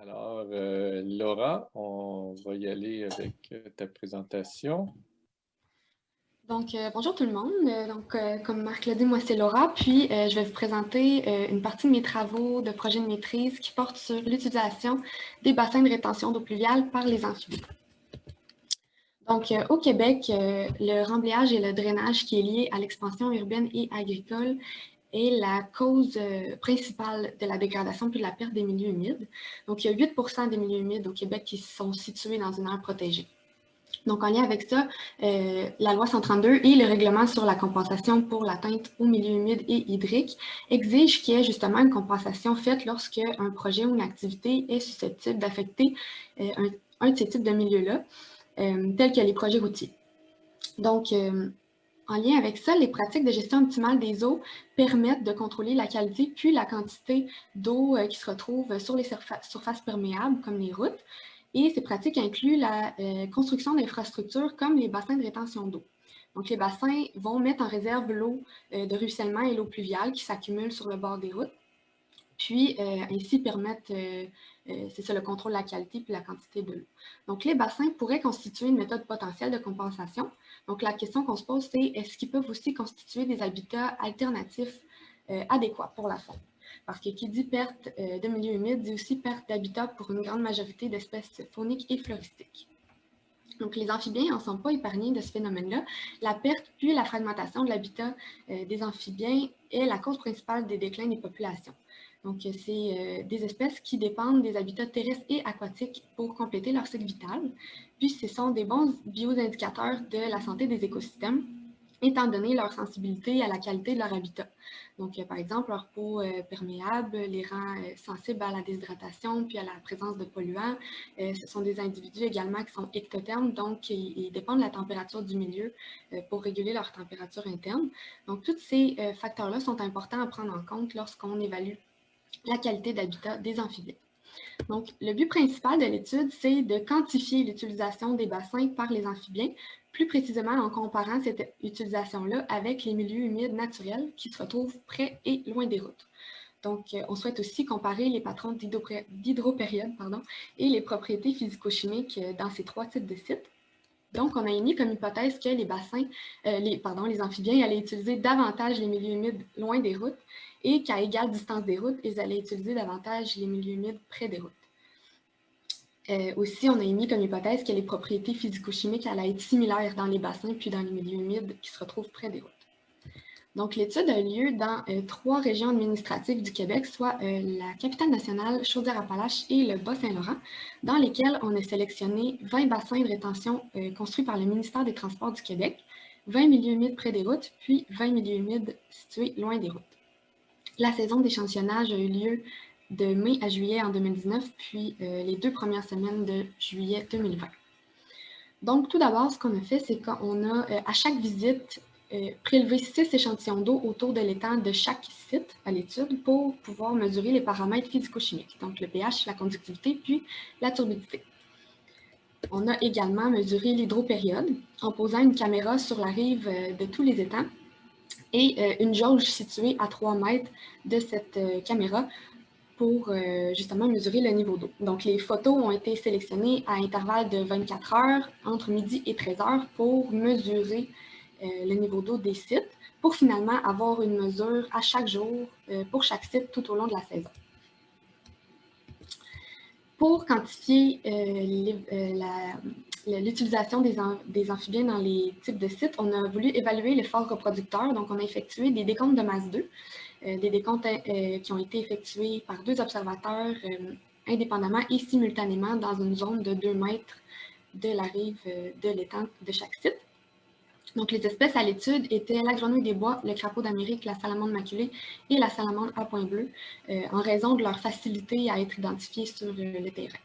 Alors, Laura, on va y aller avec ta présentation. Bonjour tout le monde. Comme Marc l'a dit, moi c'est Laura, puis je vais vous présenter une partie de mes travaux de projet de maîtrise qui portent sur l'utilisation des bassins de rétention d'eau pluviale par les amphibies. Au Québec, le remblayage et le drainage qui est lié à l'expansion urbaine et agricole est la cause principale de la dégradation puis de la perte des milieux humides. Donc, il y a 8% des milieux humides au Québec qui sont situés dans une aire protégée. Donc, en lien avec ça, la loi 132 et le règlement sur la compensation pour l'atteinte aux milieux humides et hydriques exigent qu'il y ait justement une compensation faite lorsque un projet ou une activité est susceptible d'affecter un de ces types de milieux-là, tels que les projets routiers. Donc, en lien avec ça, les pratiques de gestion optimale des eaux permettent de contrôler la qualité puis la quantité d'eau qui se retrouve sur les surfaces perméables, comme les routes. Et ces pratiques incluent la construction d'infrastructures comme les bassins de rétention d'eau. Donc, les bassins vont mettre en réserve l'eau de ruissellement et l'eau pluviale qui s'accumulent sur le bord des routes, puis ainsi permettre, c'est ça, le contrôle de la qualité puis la quantité de l'eau. Donc, les bassins pourraient constituer une méthode potentielle de compensation. Donc, la question qu'on se pose, c'est est-ce qu'ils peuvent aussi constituer des habitats alternatifs adéquats pour la faune? Parce que qui dit perte de milieux humides dit aussi perte d'habitat pour une grande majorité d'espèces fauniques et floristiques. Donc, les amphibiens n'en sont pas épargnés de ce phénomène-là. La perte puis la fragmentation de l'habitat des amphibiens est la cause principale des déclins des populations. Donc, c'est des espèces qui dépendent des habitats terrestres et aquatiques pour compléter leur cycle vital. Puis, ce sont des bons bioindicateurs de la santé des écosystèmes, étant donné leur sensibilité à la qualité de leur habitat. Donc, par exemple, leur peau perméable les rend sensibles à la déshydratation puis à la présence de polluants. Ce sont des individus également qui sont ectothermes, donc ils dépendent de la température du milieu pour réguler leur température interne. Donc, tous ces facteurs-là sont importants à prendre en compte lorsqu'on évalue la qualité d'habitat des amphibiens. Donc, le but principal de l'étude, c'est de quantifier l'utilisation des bassins par les amphibiens, plus précisément en comparant cette utilisation-là avec les milieux humides naturels qui se retrouvent près et loin des routes. Donc, on souhaite aussi comparer les patrons d'hydropériode et les propriétés physico-chimiques dans ces trois types de sites. Donc, on a émis comme hypothèse que les amphibiens allaient utiliser davantage les milieux humides loin des routes et qu'à égale distance des routes, ils allaient utiliser davantage les milieux humides près des routes. Aussi, on a émis comme hypothèse que les propriétés physico-chimiques allaient être similaires dans les bassins puis dans les milieux humides qui se retrouvent près des routes. Donc, l'étude a lieu dans trois régions administratives du Québec, soit la capitale nationale, Chaudière-Appalaches et le Bas-Saint-Laurent, dans lesquels on a sélectionné 20 bassins de rétention construits par le ministère des Transports du Québec, 20 milieux humides près des routes, puis 20 milieux humides situés loin des routes. La saison d'échantillonnage a eu lieu de mai à juillet en 2019, puis les 2 premières semaines de juillet 2020. Donc, tout d'abord, ce qu'on a fait, c'est qu'on a, à chaque visite, prélevé 6 échantillons d'eau autour de l'étang de chaque site à l'étude pour pouvoir mesurer les paramètres physico-chimiques, donc le pH, la conductivité, puis la turbidité. On a également mesuré l'hydropériode en posant une caméra sur la rive de tous les étangs et une jauge située à 3 mètres de cette caméra pour justement mesurer le niveau d'eau. Donc, les photos ont été sélectionnées à intervalles de 24 heures, entre midi et 13 heures, pour mesurer le niveau d'eau des sites, pour finalement avoir une mesure à chaque jour pour chaque site tout au long de la saison. Pour quantifier l'utilisation des amphibiens dans les types de sites, on a voulu évaluer l'effort reproducteur. Donc, on a effectué des décomptes de masse 2, des décomptes qui ont été effectués par 2 observateurs indépendamment et simultanément dans une zone de 2 mètres de la rive de l'étang de chaque site. Donc, les espèces à l'étude étaient la grenouille des bois, le crapaud d'Amérique, la salamandre maculée et la salamandre à pointe bleue, en raison de leur facilité à être identifiées sur le terrain.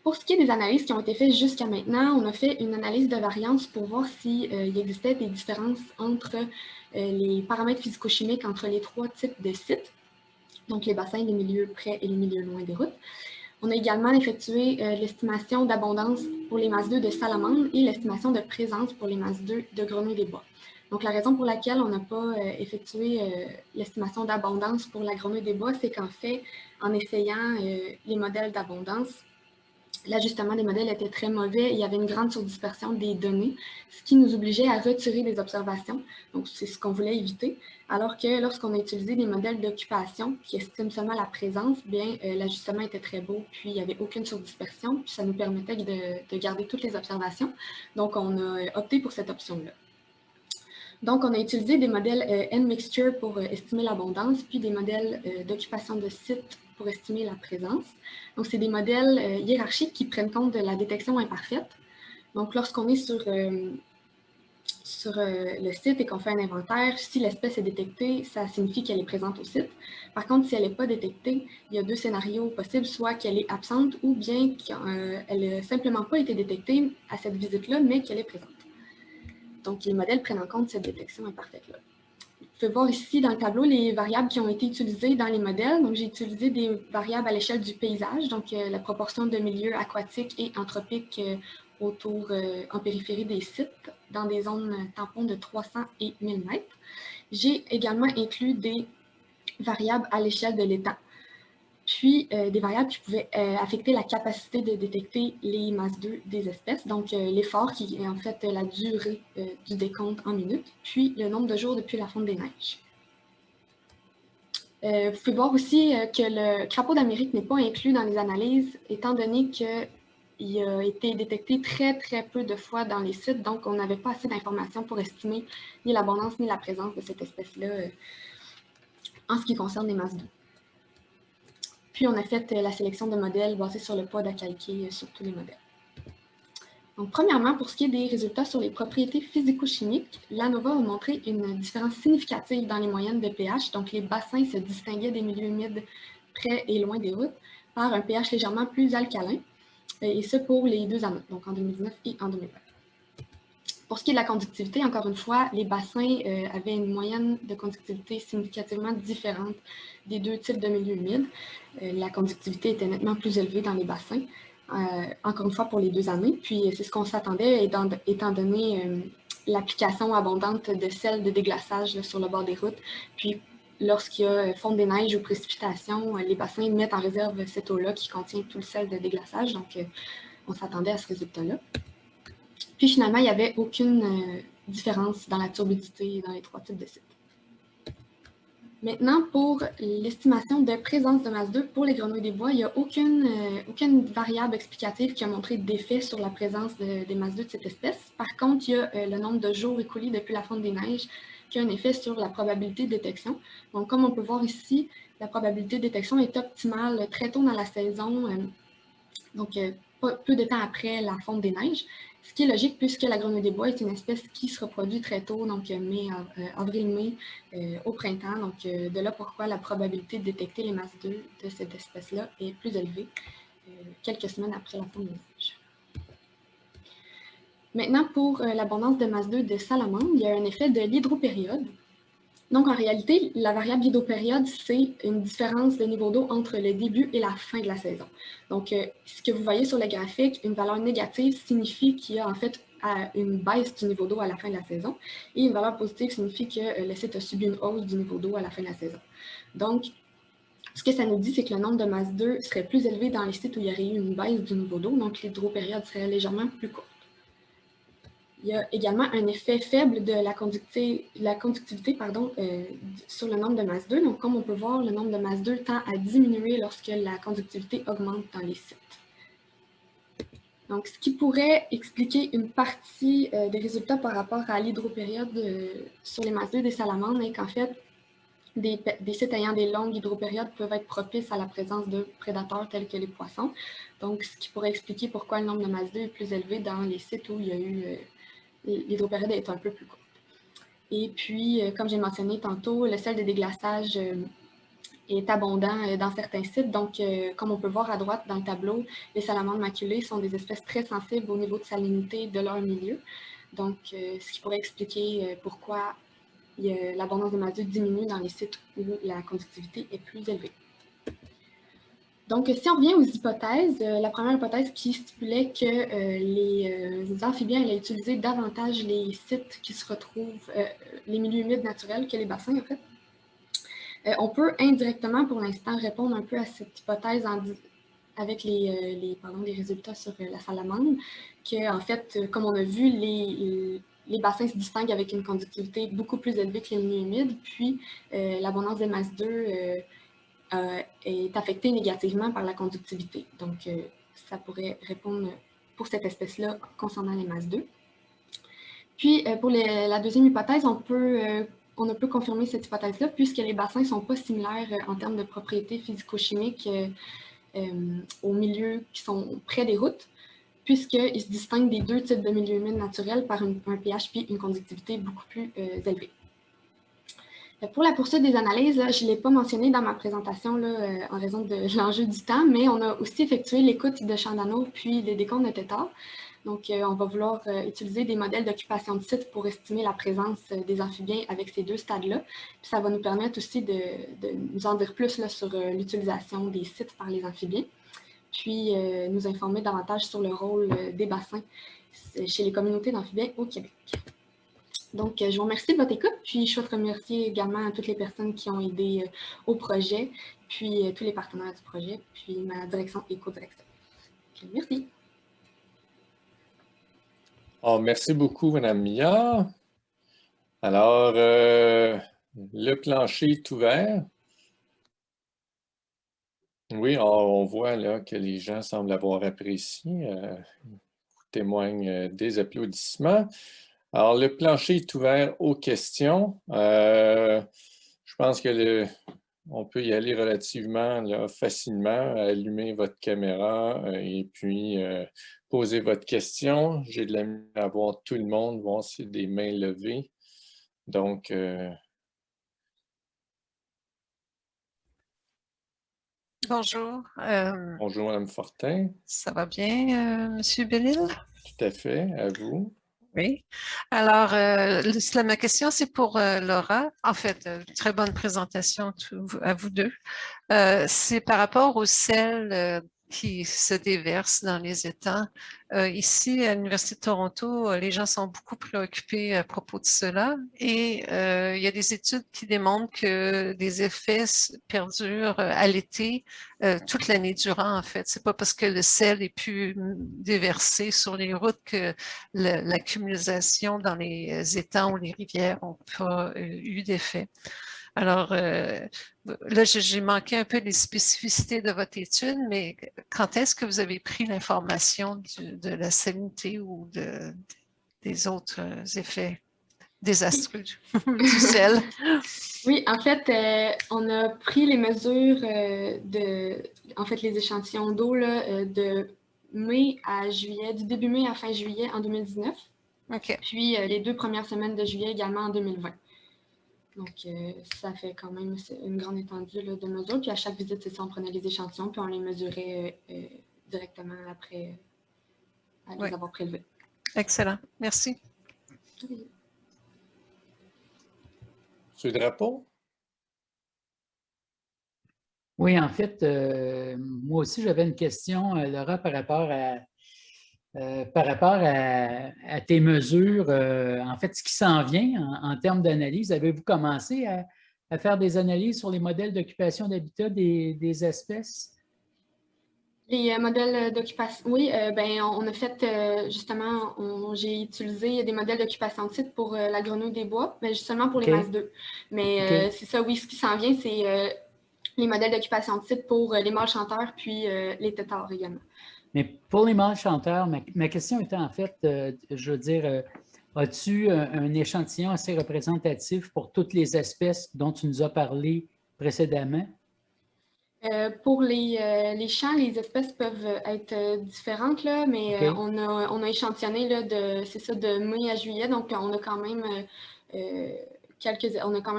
Pour ce qui est des analyses qui ont été faites jusqu'à maintenant, on a fait une analyse de variance pour voir s'il existait des différences entre les paramètres physico-chimiques entre les 3 types de sites, donc les bassins, les milieux près et les milieux loin des routes. On a également effectué l'estimation d'abondance pour les masses 2 de salamandre et l'estimation de présence pour les masses 2 de grenouilles des bois. Donc, la raison pour laquelle on n'a pas effectué l'estimation d'abondance pour la grenouille des bois, c'est qu'en fait, en essayant les modèles d'abondance, l'ajustement des modèles était très mauvais. Il y avait une grande surdispersion des données, ce qui nous obligeait à retirer des observations. Donc, c'est ce qu'on voulait éviter. Alors que lorsqu'on a utilisé des modèles d'occupation qui estiment seulement la présence, bien, l'ajustement était très beau, puis il n'y avait aucune surdispersion, puis ça nous permettait de garder toutes les observations. Donc, on a opté pour cette option-là. Donc, on a utilisé des modèles N-mixture pour estimer l'abondance, puis des modèles d'occupation de site pour estimer la présence. Donc, c'est des modèles hiérarchiques qui prennent compte de la détection imparfaite. Donc, lorsqu'on est sur le site et qu'on fait un inventaire, si l'espèce est détectée, ça signifie qu'elle est présente au site. Par contre, si elle n'est pas détectée, il y a deux scénarios possibles, soit qu'elle est absente ou bien qu'elle n'a simplement pas été détectée à cette visite-là, mais qu'elle est présente. Donc, les modèles prennent en compte cette détection imparfaite-là. Vous pouvez voir ici dans le tableau les variables qui ont été utilisées dans les modèles. Donc, j'ai utilisé des variables à l'échelle du paysage, donc la proportion de milieux aquatiques et anthropiques autour, en périphérie des sites, dans des zones tampons de 300 et 1000 mètres. J'ai également inclus des variables à l'échelle de l'État, puis des variables qui pouvaient affecter la capacité de détecter les masses 2 des espèces, donc l'effort qui est en fait la durée du décompte en minutes, puis le nombre de jours depuis la fonte des neiges. Vous pouvez voir aussi que le crapaud d'Amérique n'est pas inclus dans les analyses, étant donné qu'il a été détecté très, très peu de fois dans les sites, donc on n'avait pas assez d'informations pour estimer ni l'abondance ni la présence de cette espèce-là en ce qui concerne les masses 2. Puis, on a fait la sélection de modèles basés sur le poids à calquer sur tous les modèles. Donc, premièrement, pour ce qui est des résultats sur les propriétés physico-chimiques, l'ANOVA a montré une différence significative dans les moyennes de pH. Donc, les bassins se distinguaient des milieux humides près et loin des routes par un pH légèrement plus alcalin, et ce pour les 2 années, donc en 2019 et en 2020. Pour ce qui est de la conductivité, encore une fois, les bassins avaient une moyenne de conductivité significativement différente des 2 types de milieux humides. La conductivité était nettement plus élevée dans les bassins, encore une fois pour les 2 années. Puis c'est ce qu'on s'attendait, étant donné l'application abondante de sel de déglaçage sur le bord des routes. Puis lorsqu'il y a fonte des neiges ou précipitations, les bassins mettent en réserve cette eau-là qui contient tout le sel de déglaçage. Donc on s'attendait à ce résultat-là. Puis finalement, il n'y avait aucune différence dans la turbidité dans les 3 types de sites. Maintenant, pour l'estimation de présence de masse 2 pour les grenouilles des bois, il n'y a aucune variable explicative qui a montré d'effet sur la présence des masses 2 de cette espèce. Par contre, il y a le nombre de jours écoulés depuis la fonte des neiges qui a un effet sur la probabilité de détection. Donc, comme on peut voir ici, la probabilité de détection est optimale très tôt dans la saison, donc peu de temps après la fonte des neiges. Ce qui est logique puisque la grenouille des bois est une espèce qui se reproduit très tôt, donc avril-mai au printemps. Donc de là pourquoi la probabilité de détecter les masses 2 de cette espèce-là est plus élevée quelques semaines après la fonte des neiges. Maintenant, pour l'abondance de masse 2 de salamandre, il y a un effet de l'hydropériode. Donc, en réalité, la variable d'hydropériode, c'est une différence de niveau d'eau entre le début et la fin de la saison. Donc, ce que vous voyez sur le graphique, une valeur négative signifie qu'il y a en fait une baisse du niveau d'eau à la fin de la saison. Et une valeur positive signifie que le site a subi une hausse du niveau d'eau à la fin de la saison. Donc, ce que ça nous dit, c'est que le nombre de masse 2 serait plus élevé dans les sites où il y aurait eu une baisse du niveau d'eau. Donc, l'hydropériode serait légèrement plus courte. Il y a également un effet faible de la conductivité sur le nombre de masse 2. Donc, comme on peut voir, le nombre de masse 2 tend à diminuer lorsque la conductivité augmente dans les sites. Donc, ce qui pourrait expliquer une partie des résultats par rapport à l'hydropériode sur les masses 2 des salamandres est qu'en fait, des sites ayant des longues hydropériodes peuvent être propices à la présence de prédateurs tels que les poissons. Donc, ce qui pourrait expliquer pourquoi le nombre de masse 2 est plus élevé dans les sites où il y a eu l'hydropériode est un peu plus courte. Et puis, comme j'ai mentionné tantôt, le sel de déglaçage est abondant dans certains sites. Donc, comme on peut voir à droite dans le tableau, les salamandres maculées sont des espèces très sensibles au niveau de salinité de leur milieu. Donc, ce qui pourrait expliquer pourquoi l'abondance de masse 2 diminue dans les sites où la conductivité est plus élevée. Donc, si on revient aux hypothèses, la première hypothèse qui stipulait que les amphibiens allaient utiliser davantage les sites qui se retrouvent, les milieux humides naturels que les bassins, en fait. On peut indirectement, pour l'instant, répondre un peu à cette hypothèse avec les résultats sur la salamandre, que, en fait, comme on a vu, les bassins se distinguent avec une conductivité beaucoup plus élevée que les milieux humides, puis l'abondance des masses 2 est affectée négativement par la conductivité. Donc, ça pourrait répondre pour cette espèce-là concernant les masses 2. Puis, pour la deuxième hypothèse, on ne peut confirmer cette hypothèse-là puisque les bassins ne sont pas similaires en termes de propriétés physico-chimiques aux milieux qui sont près des routes, puisqu'ils se distinguent des deux types de milieux humides naturels par un pH puis une conductivité beaucoup plus élevée. Pour la poursuite des analyses, là, je ne l'ai pas mentionné dans ma présentation là, en raison de l'enjeu du temps, mais on a aussi effectué l'écoute de champs d'anneaux puis les décomptes de tétards. Donc, on va vouloir utiliser des modèles d'occupation de site pour estimer la présence des amphibiens avec ces deux stades-là. Puis ça va nous permettre aussi de nous en dire plus là, sur l'utilisation des sites par les amphibiens, puis nous informer davantage sur le rôle des bassins chez les communautés d'amphibiens au Québec. Donc, je vous remercie de votre écoute, puis je souhaite remercier également toutes les personnes qui ont aidé au projet, puis tous les partenaires du projet, puis ma direction et co-direction. Merci. Oh, merci beaucoup, Mme Millard. Alors, le plancher est ouvert. Oui, on voit là que les gens semblent avoir apprécié. Témoignent des applaudissements. Alors, le plancher est ouvert aux questions. Je pense que on peut y aller relativement là, facilement. Allumer votre caméra et puis poser votre question. J'ai de la misère à voir tout le monde, voir s'il y a des mains levées. Donc, bonjour. bonjour, Mme Fortin. Ça va bien, Monsieur Bellil? Tout à fait, à vous. Oui. Alors, ma question, c'est pour Laura. En fait, très bonne présentation à vous deux. C'est par rapport au sel qui se déverse dans les étangs. Ici, à l'Université de Toronto, les gens sont beaucoup préoccupés à propos de cela et il y a des études qui démontrent que des effets perdurent à l'été, toute l'année durant, en fait. C'est pas parce que le sel est plus déversé sur les routes que l'accumulation dans les étangs ou les rivières n'ont pas eu d'effet. Alors, là, j'ai manqué un peu les spécificités de votre étude, mais quand est-ce que vous avez pris l'information de la salinité ou des autres effets désastreux du sel? Oui, en fait, on a pris les mesures les échantillons d'eau de mai à juillet, du début mai à fin juillet en 2019. OK. Puis les 2 premières semaines de juillet également en 2020. Donc, ça fait quand même une grande étendue là, de mesures. Puis à chaque visite, c'est ça, on prenait les échantillons, puis on les mesurait directement après les avoir prélevés. Excellent. Merci. Oui. Monsieur Drapeau? Oui, en fait, moi aussi, j'avais une question, Laura, par rapport à tes mesures, en fait, ce qui s'en vient en termes d'analyse. Avez-vous commencé à faire des analyses sur les modèles d'occupation d'habitat des espèces? Les modèles d'occupation, oui, on a fait justement, j'ai utilisé des modèles d'occupation de site pour la grenouille des bois, mais justement pour les masses 2. Mais c'est ça, oui, ce qui s'en vient, c'est les modèles d'occupation de site pour les mâles chanteurs puis les tétards également. Mais pour les mâles chanteurs, ma question était en fait, je veux dire, as-tu un échantillon assez représentatif pour toutes les espèces dont tu nous as parlé précédemment? Pour les champs, les espèces peuvent être différentes, là, mais on a échantillonné là, de mai à juillet, donc on a quand même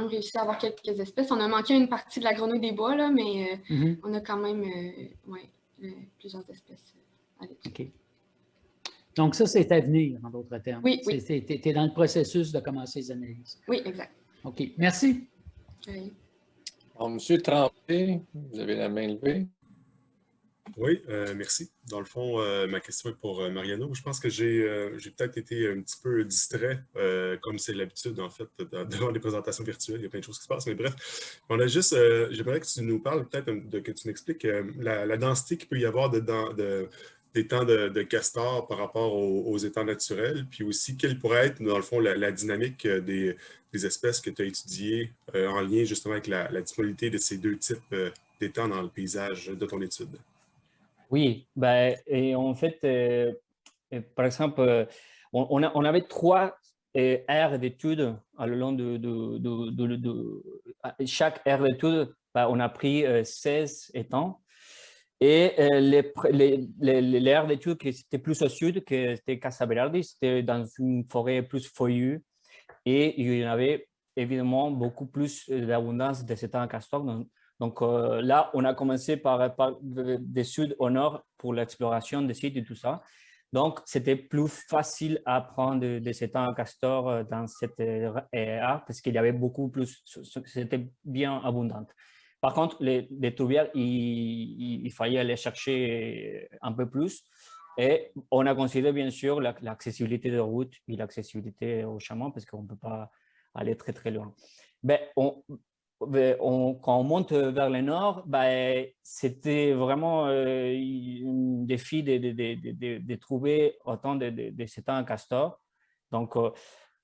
réussi à avoir quelques espèces. On a manqué une partie de la grenouille des bois, là, mais on a quand même plusieurs espèces à l'étude. OK. Donc ça, c'est à venir, en d'autres termes. Oui. Tu es dans le processus de commencer les analyses. Oui, exact. OK. Merci. Oui. Alors, Monsieur Tremblay, vous avez la main levée. Oui, merci. Dans le fond, ma question est pour Mariano. Je pense que j'ai peut-être été un petit peu distrait, comme c'est l'habitude, en fait, devant les présentations virtuelles. Il y a plein de choses qui se passent. Mais bref, on a juste, j'aimerais que tu nous parles peut-être, que tu nous expliques la densité qu'il peut y avoir des temps de castor par rapport aux étangs naturels, puis aussi quelle pourrait être, dans le fond, la dynamique des espèces que tu as étudiées en lien justement avec la disponibilité de ces deux types d'étangs dans le paysage de ton étude. Oui, bah, et en fait, par exemple, on avait trois aires d'études à le long de chaque aire d'études. Bah, on a pris 16 étangs. Et l'aire d'études qui était plus au sud, que c'était Casa Berardi, c'était dans une forêt plus feuillue. Et il y en avait évidemment beaucoup plus d'abondance de cet étang castor. Donc là, on a commencé par des sud au nord pour l'exploration des sites et tout ça. Donc, c'était plus facile à prendre de cet étang castor dans cette area parce qu'il y avait beaucoup plus, c'était bien abondant. Par contre, les tourbières, il fallait aller chercher un peu plus. Et on a considéré bien sûr l'accessibilité de route et l'accessibilité au chaman parce qu'on ne peut pas aller très très loin. Ben, quand on monte vers le nord, ben, c'était vraiment un défi de trouver autant de cet étang castor. Donc,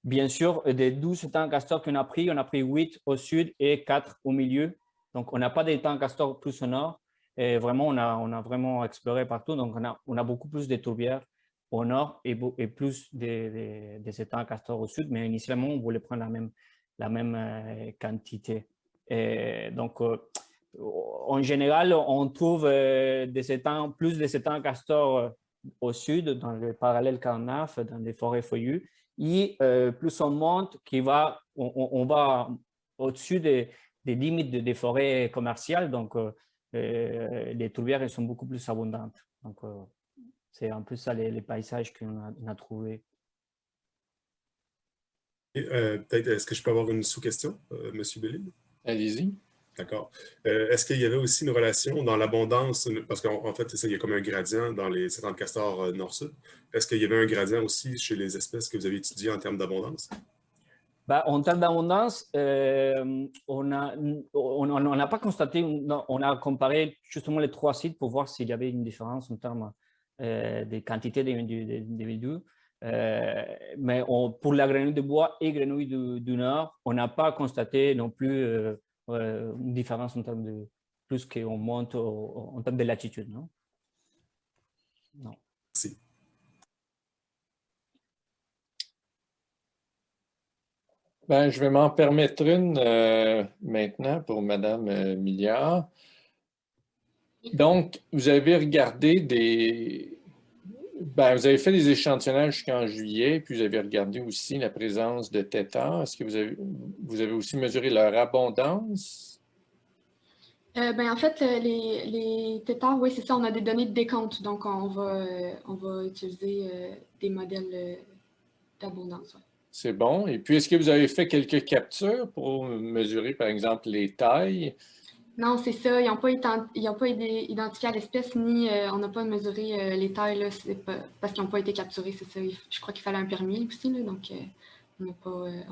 bien sûr, des 12 étangs castor qu'on a pris, on a pris 8 au sud et 4 au milieu. Donc, on n'a pas d'étang castor plus au nord. Et vraiment, on a vraiment exploré partout. Donc, on a beaucoup plus de tourbières au nord et plus des étangs castor au sud. Mais initialement, on voulait prendre la même quantité. Et donc, en général, on trouve plus des étangs castor au sud, dans le parallèle Carnaf, dans des forêts feuillues. Et plus on monte, on va au-dessus des limites des forêts commerciales. Donc, les tourbières sont beaucoup plus abondantes. Donc, c'est un peu ça les paysages qu'on a trouvés. Peut-être, est-ce que je peux avoir une sous-question, M. Bellil? Allez-y. D'accord. Est-ce qu'il y avait aussi une relation dans l'abondance, parce qu'en fait, c'est ça, il y a comme un gradient dans les étangs de castor nord-sud. Est-ce qu'il y avait un gradient aussi chez les espèces que vous avez étudiées en termes d'abondance? Bah, en termes d'abondance, on n'a pas constaté, on a comparé justement les trois sites pour voir s'il y avait une différence en termes de quantité d'individus. Mais pour la grenouille de bois et grenouille du nord, on n'a pas constaté non plus une différence en termes de plus qu'on monte en termes de latitude. Non. Merci. Ben, je vais m'en permettre une maintenant pour Mme Milliard. Donc, vous avez regardé vous avez fait des échantillonnages jusqu'en juillet, puis vous avez regardé aussi la présence de têtards. Est-ce que vous avez aussi mesuré leur abondance? En fait, les têtards, oui, c'est ça, on a des données de décompte, donc on va utiliser des modèles d'abondance. Ouais. C'est bon. Et puis, est-ce que vous avez fait quelques captures pour mesurer, par exemple, les tailles? Non, c'est ça. Ils n'ont pas identifié à l'espèce, ni on n'a pas mesuré les tailles, là, parce qu'ils n'ont pas été capturés, c'est ça. Je crois qu'il fallait un permis aussi, là, donc on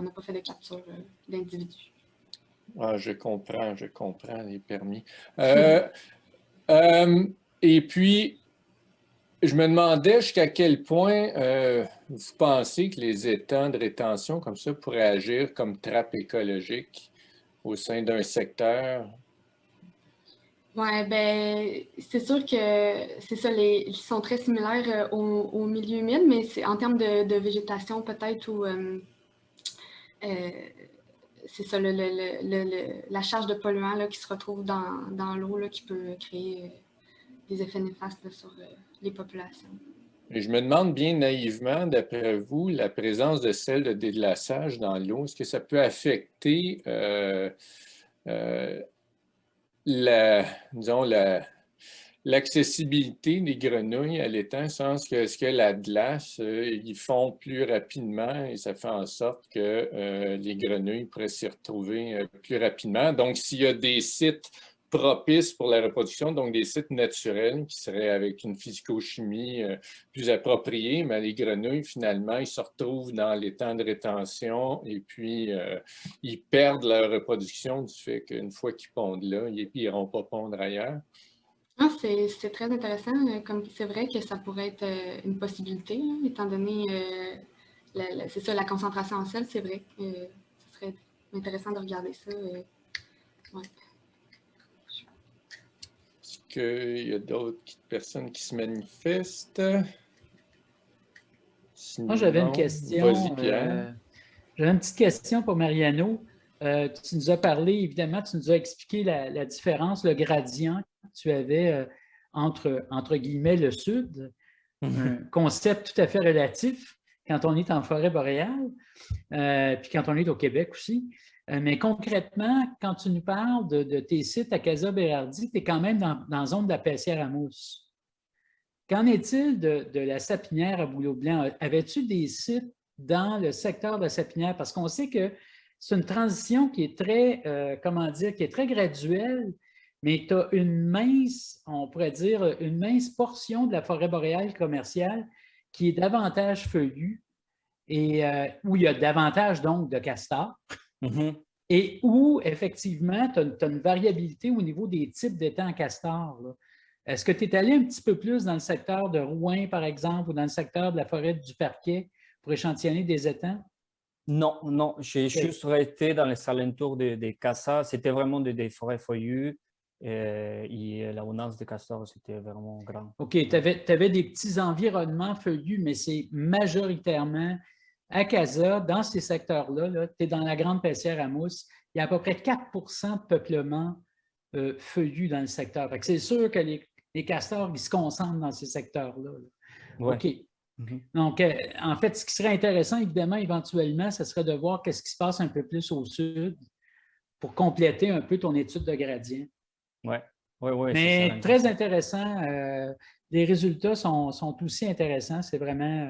n'a pas fait de capture d'individus. Ah, je comprends les permis. Et puis, je me demandais jusqu'à quel point vous pensez que les étangs de rétention comme ça pourraient agir comme trappe écologique au sein d'un secteur. Oui, ben, c'est sûr que c'est ça, ils sont très similaires au milieu humide, mais c'est en termes de végétation peut-être ou c'est ça, la charge de polluants là, qui se retrouve dans l'eau là, qui peut créer des effets néfastes là, sur les populations. Et je me demande bien naïvement, d'après vous, la présence de sels de déglaçage dans l'eau, est-ce que ça peut affecter l'accessibilité des grenouilles à l'étang, sens que est-ce que la glace, ils fond plus rapidement et ça fait en sorte que les grenouilles pourraient s'y retrouver plus rapidement. Donc, s'il y a des sites propices pour la reproduction, donc des sites naturels qui seraient avec une physico-chimie plus appropriée, mais les grenouilles, finalement, ils se retrouvent dans les temps de rétention et puis ils perdent leur reproduction du fait qu'une fois qu'ils pondent là, ils n'iront pas pondre ailleurs. Ah, c'est très intéressant. Comme c'est vrai que ça pourrait être une possibilité, là, étant donné c'est ça, la concentration en sel, c'est vrai que ce serait intéressant de regarder ça. Ouais. Est-ce qu'il y a d'autres personnes qui se manifestent? Sinon, Moi, j'avais une question. Vas-y, Pierre. J'avais une petite question pour Mariano. Tu nous as parlé, évidemment, tu nous as expliqué la différence, le gradient que tu avais entre guillemets, le sud. Un concept tout à fait relatif quand on est en forêt boréale, puis quand on est au Québec aussi. Mais concrètement, quand tu nous parles de tes sites à Casa Berardi, tu es quand même dans la zone de la Pessière à Mousse. Qu'en est-il de la Sapinière à Bouleau-Blanc? Avais-tu des sites dans le secteur de la Sapinière? Parce qu'on sait que c'est une transition qui est très, qui est très graduelle, mais tu as une mince, on pourrait dire, une mince portion de la forêt boréale commerciale qui est davantage feuillue et où il y a davantage donc de castors. Et où, effectivement, tu as une variabilité au niveau des types d'étangs castors. Est-ce que tu es allé un petit peu plus dans le secteur de Rouen, par exemple, ou dans le secteur de la forêt du Parquet pour échantillonner des étangs? Non, non, j'ai juste resté dans les alentours des Casas. C'était vraiment des forêts feuillues et l'abondance de castors, c'était vraiment grand. OK, tu avais des petits environnements feuillus, mais c'est majoritairement à Casa, dans ces secteurs-là, tu es dans la Grande Pessière à Mousse, il y a à peu près 4 de peuplement feuillu dans le secteur. C'est sûr que les castors, ils se concentrent dans ces secteurs-là. Ouais. OK. Donc, en fait, ce qui serait intéressant, évidemment, éventuellement, ce serait de voir qu'est-ce qui se passe un peu plus au sud pour compléter un peu ton étude de gradient. Ouais. Ouais, mais très intéressant. Les résultats sont aussi intéressants. C'est vraiment...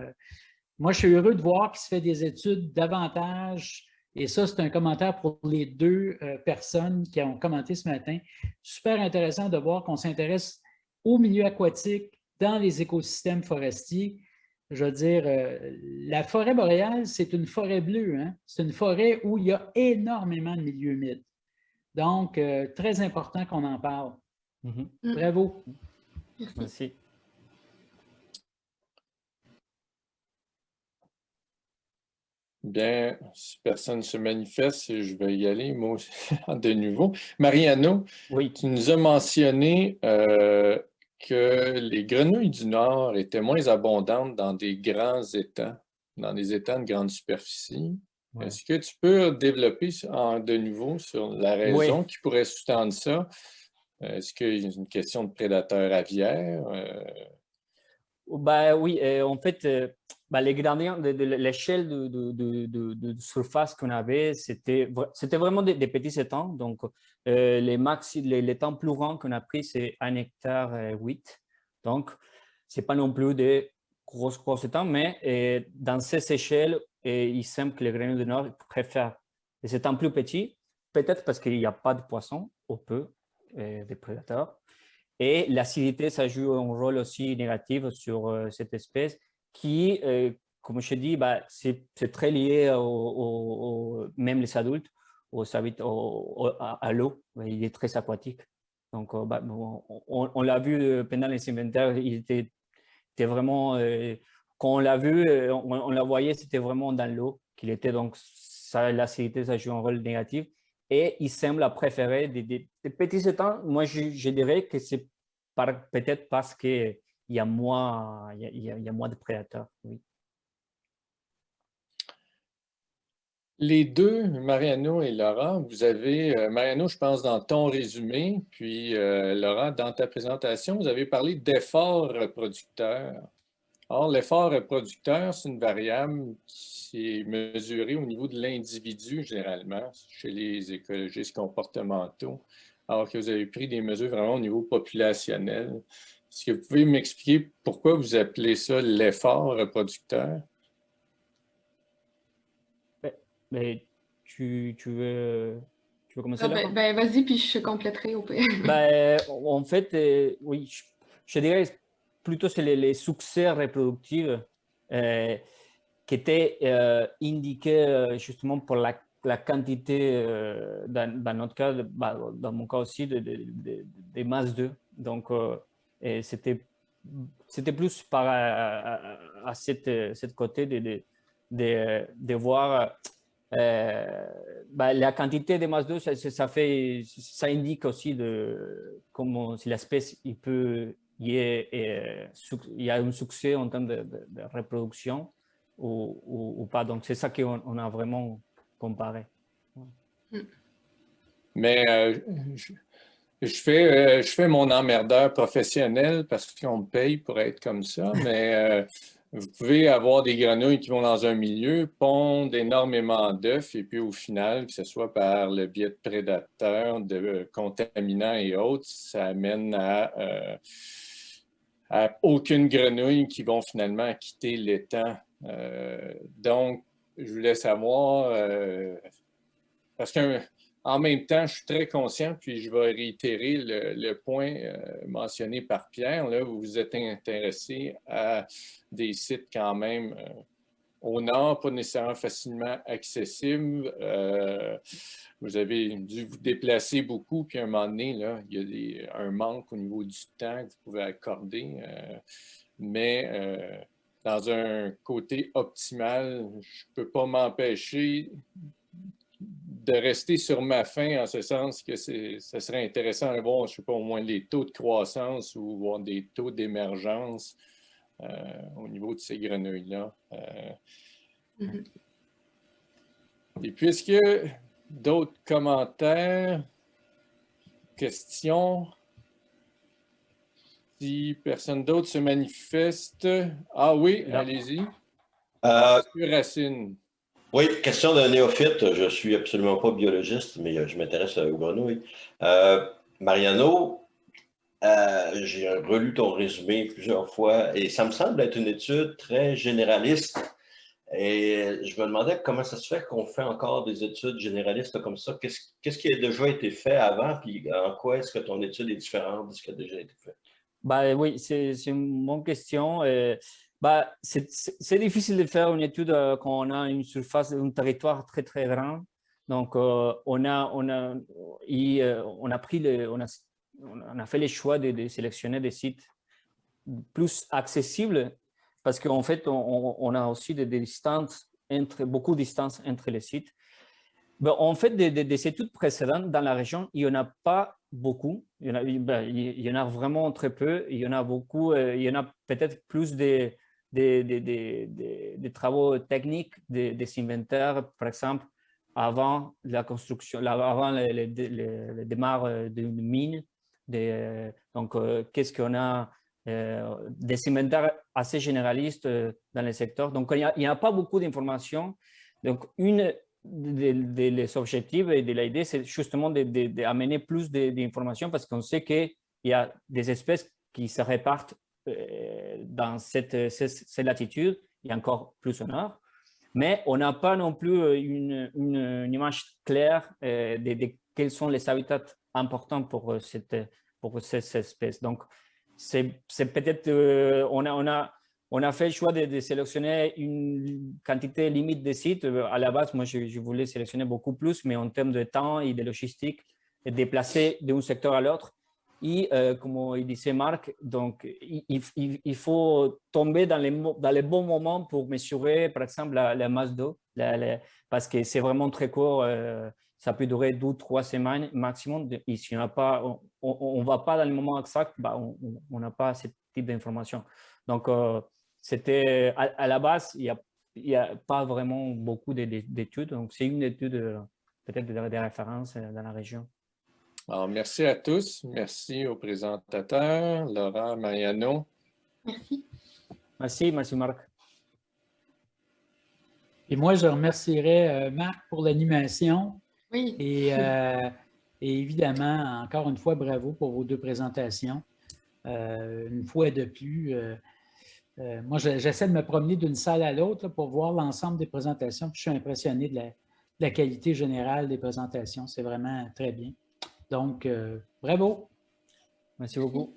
moi, je suis heureux de voir qu'il se fait des études davantage, et ça, c'est un commentaire pour les deux personnes qui ont commenté ce matin. Super intéressant de voir qu'on s'intéresse au milieu aquatique dans les écosystèmes forestiers. Je veux dire, la forêt boréale, c'est une forêt bleue. Hein? C'est une forêt où il y a énormément de milieux humides. Donc, très important qu'on en parle. Bravo. Merci. Bien, si personne ne se manifeste, je vais y aller, moi aussi, de nouveau. Mariano, oui. Tu nous as mentionné que les grenouilles du Nord étaient moins abondantes dans des grands étangs, dans des étangs de grande superficie. Ouais. Est-ce que tu peux développer de nouveau sur la raison qui pourrait sous-tendre ça? Est-ce qu'il y a une question de prédateurs aviaires? Oui, en fait, les gradients de l'échelle de surface qu'on avait, c'était vraiment des petits étangs. Donc, l'étang plus grand qu'on a pris, c'est 1,8 hectare. Donc, ce n'est pas non plus des gros étangs, mais dans ces échelles, il semble que les grenouilles du Nord préfèrent les étangs plus petits, peut-être parce qu'il n'y a pas de poissons ou peu de prédateurs. Et l'acidité, ça joue un rôle aussi négatif sur cette espèce qui, comme je dis, c'est très lié même les adultes, à l'eau. Il est très aquatique. Donc, on l'a vu pendant les inventaires, il était vraiment, quand on l'a vu, on la voyait, c'était vraiment dans l'eau qu'il était. Donc, l'acidité, ça joue un rôle négatif. Et il semble préférer des petits étangs. Moi, je dirais que c'est peut-être parce qu'il y a moins de prédateurs. Oui. Les deux, Mariano et Laura, vous avez, Mariano, je pense, dans ton résumé, puis Laura, dans ta présentation, vous avez parlé d'effort reproducteur. Or, l'effort reproducteur, c'est une variable qui est mesurée au niveau de l'individu, généralement, chez les écologistes comportementaux, alors que vous avez pris des mesures vraiment au niveau populationnel. Est-ce que vous pouvez m'expliquer pourquoi vous appelez ça l'effort reproducteur? Mais tu veux... Tu veux commencer là? Vas-y, puis je compléterai au pire. En fait, oui, je dirais plutôt c'est les succès reproductifs qui étaient indiqués justement pour la quantité, dans notre cas, dans mon cas aussi, des masses 2. Donc, c'était plus à cette côté de voir la quantité de masse 2, ça indique aussi comment si l'espèce il y a un succès en termes de reproduction ou pas. Donc, c'est ça qu'on a vraiment comparé. Mais je fais mon emmerdeur professionnel parce qu'on me paye pour être comme ça, mais vous pouvez avoir des grenouilles qui vont dans un milieu, pondent énormément d'œufs et puis au final, que ce soit par le biais de prédateurs, de contaminants et autres, ça amène à aucune grenouille qui vont finalement quitter l'étang. Donc, je voulais savoir, parce qu'en même temps, je suis très conscient, puis je vais réitérer le point mentionné par Pierre, là, où vous êtes intéressé à des sites quand même au nord, pas nécessairement facilement accessibles. Vous avez dû vous déplacer beaucoup, puis à un moment donné, là, il y a un manque au niveau du temps que vous pouvez accorder. Mais dans un côté optimal, je ne peux pas m'empêcher de rester sur ma faim en ce sens que ça serait intéressant de voir, je ne sais pas, au moins les taux de croissance ou voir des taux d'émergence au niveau de ces grenouilles-là. Et puis, est-ce qu'il y a d'autres commentaires, questions? Si personne d'autre se manifeste. Ah oui, allez-y. Monsieur Racine. Oui, question d'un néophyte. Je ne suis absolument pas biologiste, mais je m'intéresse aux grenouilles. Mariano, j'ai relu ton résumé plusieurs fois et ça me semble être une étude très généraliste. Et je me demandais comment ça se fait qu'on fait encore des études généralistes comme ça. Qu'est-ce qui a déjà été fait avant, puis en quoi est-ce que ton étude est différente de ce qui a déjà été fait? Oui, c'est une bonne question. C'est difficile de faire une étude quand on a une surface, un territoire très, très grand. Donc, on a fait le choix de sélectionner des sites plus accessibles parce qu'en fait, on a aussi des distances beaucoup de distances entre les sites. En fait, des études précédentes dans la région, il n'y en a pas beaucoup. Il y en a vraiment très peu. Il y en a beaucoup. Il y en a peut-être plus des travaux techniques, des inventaires, par exemple, avant la construction, avant le démarrage d'une mine. Donc, qu'est-ce qu'on a? Des inventaires assez généralistes dans le secteur. Donc, il n'y a pas beaucoup d'informations. Donc, une des objectifs et de l'idée, c'est justement d'amener plus d'informations parce qu'on sait qu'il y a des espèces qui se répartent dans cette latitude et encore plus au nord. Mais on n'a pas non plus une image claire de quels sont les habitats importants pour cette espèce. Donc, c'est peut-être, on a fait le choix de sélectionner une quantité limite de sites. À la base, moi, je voulais sélectionner beaucoup plus, mais en termes de temps et de logistique, et déplacer d'un secteur à l'autre. Et comme il disait Marc, donc, il faut tomber dans les bons moments pour mesurer, par exemple, la masse d'eau, parce que c'est vraiment très court. Ça peut durer 2-3 semaines maximum. Et si on n'a pas, on ne va pas dans le moment exact, on n'a pas ce type d'information. Donc, c'était à la base, il n'y a pas vraiment beaucoup d'études. Donc, c'est une étude peut-être des références dans la région. Alors, merci à tous. Merci aux présentateurs, Laura, Mariano. Merci. Merci Marc. Et moi, je remercierais Marc pour l'animation. Oui. Et évidemment, encore une fois, bravo pour vos 2 présentations. Une fois de plus, moi, j'essaie de me promener d'une salle à l'autre pour voir l'ensemble des présentations. Puis je suis impressionné la qualité générale des présentations. C'est vraiment très bien. Donc, bravo! Merci beaucoup.